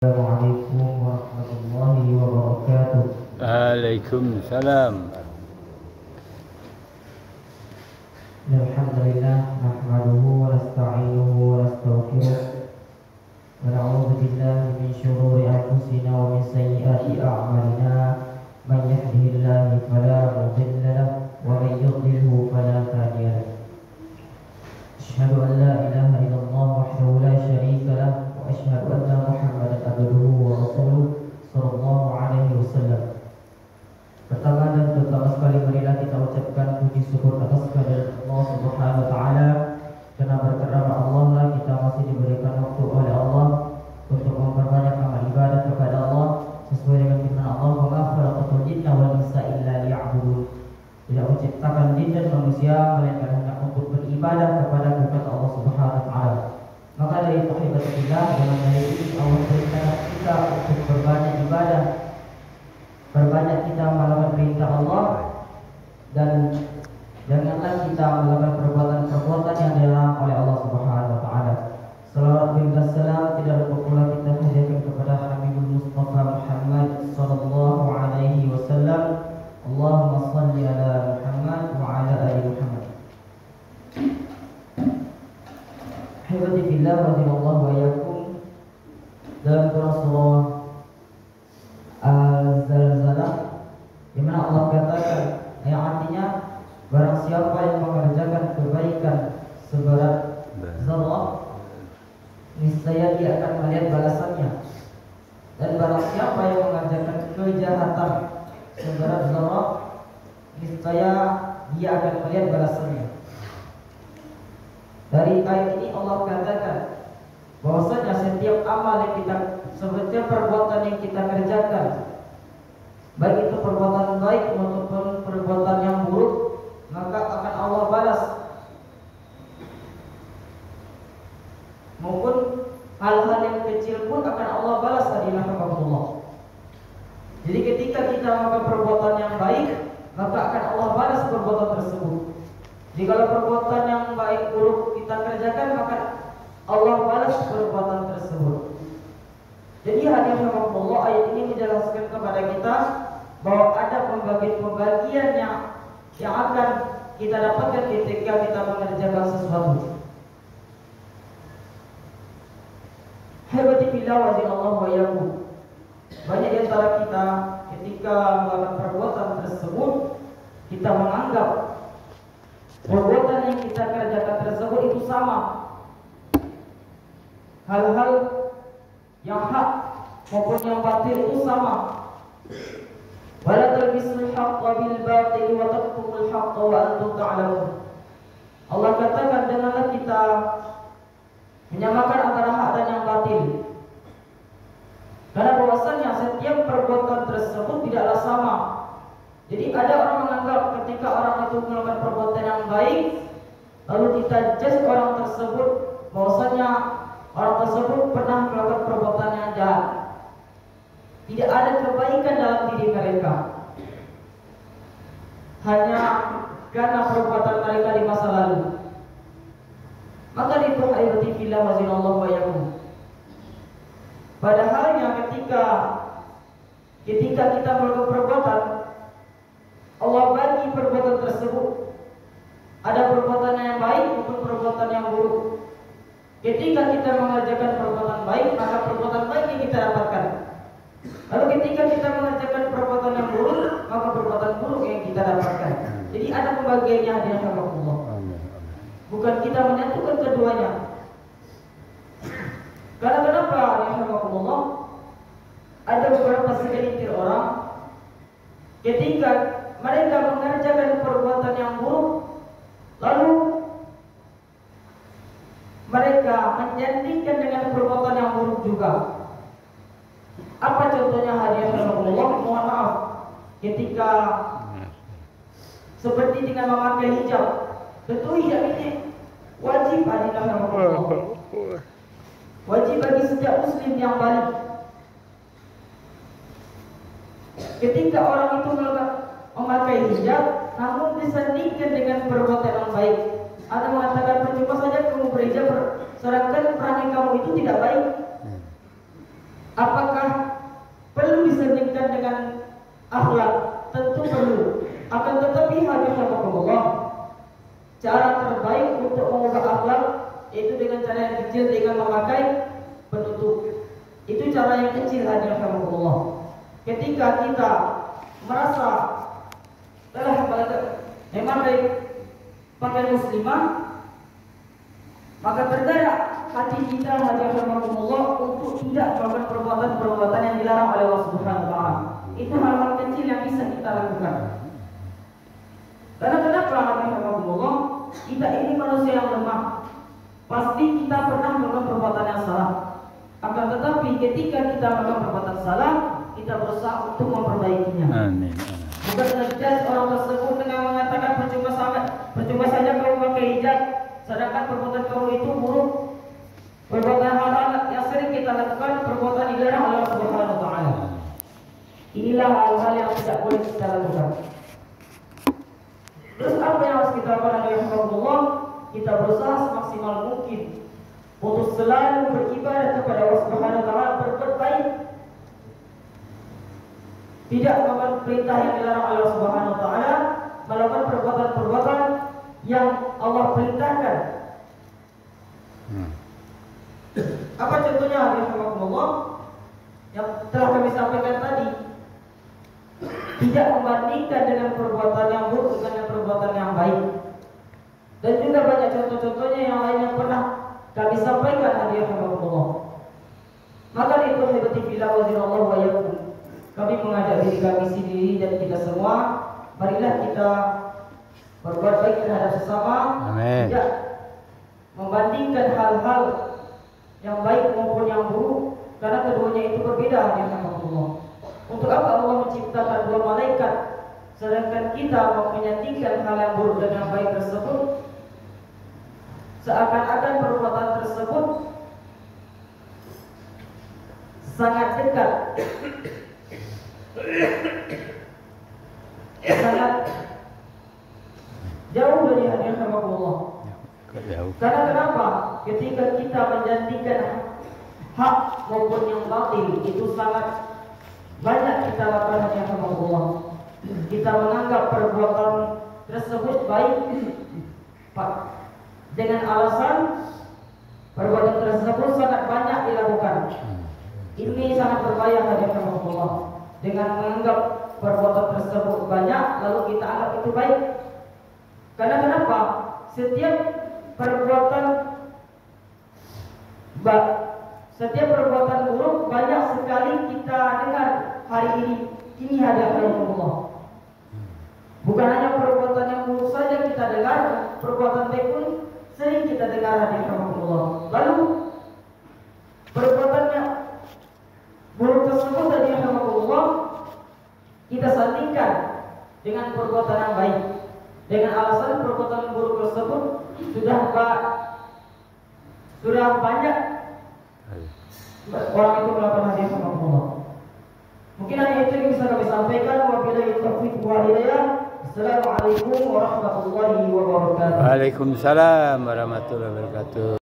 Assalamualaikum warahmatullahi wabarakatuh. Waalaikumsalam. Alhamdulillah nahmaduhu wa nasta'inuhu wa nastaghfiruh wa na'udzu billahi min shururi anfusina wa min sayyiati a'malina. Man yahdihillahu fala mudilla lahu wa man yudlilhu fala hadiya lahu. Asyhadu an la ilaha illallah wahdahu la syarika lahu wa asyhadu anna Muhammadan abduhu wa rasuluh sallallahu alaihi wasallam. Pertama dan terutama sekali marilah kita ucapkan puji syukur atas kehadirat Allah Subhanahu wa taala, karena berkat Allah lah kita masih diberikan waktu oleh Allah untuk memperbanyak amal ibadah kepada Allah sesuai dengan firman Allah, "Wa ma khalaqatul jinna wal insa illa liya'budun." Tidak menciptakan jin dan manusia melainkan hanya untuk beribadah kepada Tuhan Allah Subhanahu wa taala. Maka dari tauhidillah dalam hari ini Allah berikan kita untuk berbanyak ibadah, berbanyak kita melakukan perintah Allah, dan janganlah kita melakukan perbuatan-perbuatan yang dilarang oleh Allah Subhanahu wa taala. Salawat dan salam tidak lupa pula kita hadirkan kepada Habibul Mustafa Muhammad sallallahu alaihi wasallam. Allahumma shalli ala Muhammad wa ala ali Muhammad. Hibati fillah wa radhiyallahu wa iyyakum. Dalam surah Al-Zalzalah, di mana Allah katakan, yang artinya barang siapa yang mengerjakan kebaikan seberat zarrah, niscaya dia akan melihat balasannya, dan barang siapa yang mengerjakan kejahatan seberat zarrah, niscaya dia akan melihat balasannya. Dari ayat ini Allah katakan bahwasanya setiap amal yang kita, setiap perbuatan yang kita kerjakan, baik itu perbuatan baik maupun perbuatan yang buruk, maka akan Allah balas. Maupun hal-hal yang kecil pun akan Allah balas. Hadirin rahimakumullah. Jadi ketika kita melakukan perbuatan yang baik, maka akan Allah balas perbuatan tersebut. Jika perbuatan yang baik buruk kita kerjakan, maka Allah balas perbuatan tersebut. Jadi hadirin rahimakumullah, ayat ini menjelaskan kepada kita bahwa ada pembagian-pembagian yang akan kita dapatkan ketika kita mengerjakan sesuatu. Habati fillah wa radhiyallahu wa iyyakum. Banyak di antara kita ketika melakukan perbuatan tersebut, kita menganggap perbuatan yang kita kerjakan tersebut itu sama. Hal-hal yang hak maupun yang batil itu sama. Wala talbisul haqqa bil batil wa taqtumul haqqa wa antum ta'lamun. Allah katakan, janganlah kita menyamakan antara hak dan yang batil. Karena bahwasanya setiap perbuatan tersebut tidaklah sama. Jadi ada orang menganggap ketika orang itu melakukan perbuatan yang baik, lalu kita judge orang tersebut bahwasanya orang tersebut pernah melakukan perbuatan yang jahat. Tidak ada kebaikan dalam diri mereka, hanya karena perbuatan mereka di masa lalu. Maka itu ayati fillah wa radhiyallahu wa iyyakum. Padahalnya ketika kita melakukan perbuatan, Allah bagi perbuatan tersebut. Ada perbuatan yang baik maupun perbuatan yang buruk. Ketika kita mengerjakan perbuatan baik, maka perbuatan baik yang kita dapatkan. Lalu ketika kita mengerjakan perbuatan yang buruk, maka perbuatan buruk yang kita dapatkan. Jadi ada pembagiannya, hadirin rahimakumullah. Bukan kita menyatukan keduanya. Karena kenapa, hadirin rahimakumullah? Ada beberapa segelintir orang ketika mereka mengerjakan perbuatan yang buruk, lalu mereka menjadikan dengan perbuatan yang buruk juga. Apa contohnya, hadirin rahimakumullah? Mohon maaf, ketika seperti dengan memakai hijab, tentu hijab ini wajib, hadirin rahimakumullah. Wajib bagi setiap muslim yang balik. Ketika orang itu memakai hijab, namun disandingkan dengan perbuatan yang baik, Anda mengatakan percuma saja kamu berhijab, sedangkan perangai kamu itu tidak baik. Apa ketika kita merasa telah memakai pakaian muslimah, maka tergerak hati kita hadiahumullah untuk tidak melakukan perbuatan-perbuatan yang dilarang oleh Allah Subhanahu wa taala. Itu hal-hal kecil yang bisa kita lakukan. Karena kenapa hadiahumullah? Kita ini manusia yang lemah. Pasti kita pernah melakukan perbuatan yang salah. Akan tetapi ketika kita melakukan perbuatan salah, kita berusaha untuk memperbaikinya. Amin. Bukan saja orang tersebut dengan mengatakan percuma saja kamu pakai hijab, sedangkan perbuatan kamu itu buruk. Perbuatan hal-hal yang sering kita lakukan, perbuatan dilarang oleh Allah Subhanahu wa taala. Inilah hal-hal yang tidak boleh kita lakukan. Terus apa yang harus kita lakukan oleh Allah? Kita berusaha semaksimal mungkin untuk selalu beribadah kepada Allah Subhanahu wa taala, berbuat baik. Tidak melakukan perintah yang dilarang oleh Allah Subhanahu wa taala, melakukan perbuatan-perbuatan yang Allah perintahkan. Apa contohnya Allah yang telah kami sampaikan tadi? Tidak membandingkan dengan perbuatan yang buruk dengan perbuatan yang baik. Dan juga banyak contoh-contohnya yang lain yang pernah kami sampaikan Allah. Maka itu hebati fillah wa wa yakum. Kami mengajak diri kami sendiri dan kita semua, marilah kita berbuat baik terhadap sesama. Amin. Tidak membandingkan hal-hal yang baik maupun yang buruk, karena keduanya itu berbeda Allah. Untuk apa Allah menciptakan dua malaikat, sedangkan kita menyandingkan hal yang buruk dan yang baik tersebut, seakan-akan perbuatan tersebut sangat dekat, sangat jauh dari hadirat Allah. Karena kenapa? Ketika kita menjanjikan hak maupun yang batil, itu sangat banyak kita lakukan hadirat Allah. Kita menganggap perbuatan tersebut baik, Pak, dengan alasan perbuatan tersebut sangat banyak dilakukan. Ini sangat berbahaya hadirat Allah. Dengan menganggap perbuatan tersebut banyak, lalu kita anggap itu baik. Karena kenapa? Setiap perbuatan buruk banyak sekali kita dengar hari ini. Ini hadiah Allah. Bukan hanya perbuatan yang buruk saja kita dengar, perbuatan baik pun sering kita dengar hadiah Allah. Lalu perbuatan yang buruk tersebut hadiah Allah kita sandingkan dengan perbuatan yang baik, dengan alasan perbuatan buruk tersebut sudah banyak orang itu melakukan hadiah sama Allah. Mungkin hanya itu yang bisa kami sampaikan. Wabillahi taufiq wal hidayah. Assalamualaikum warahmatullahi wabarakatuh. Waalaikumsalam warahmatullahi wabarakatuh.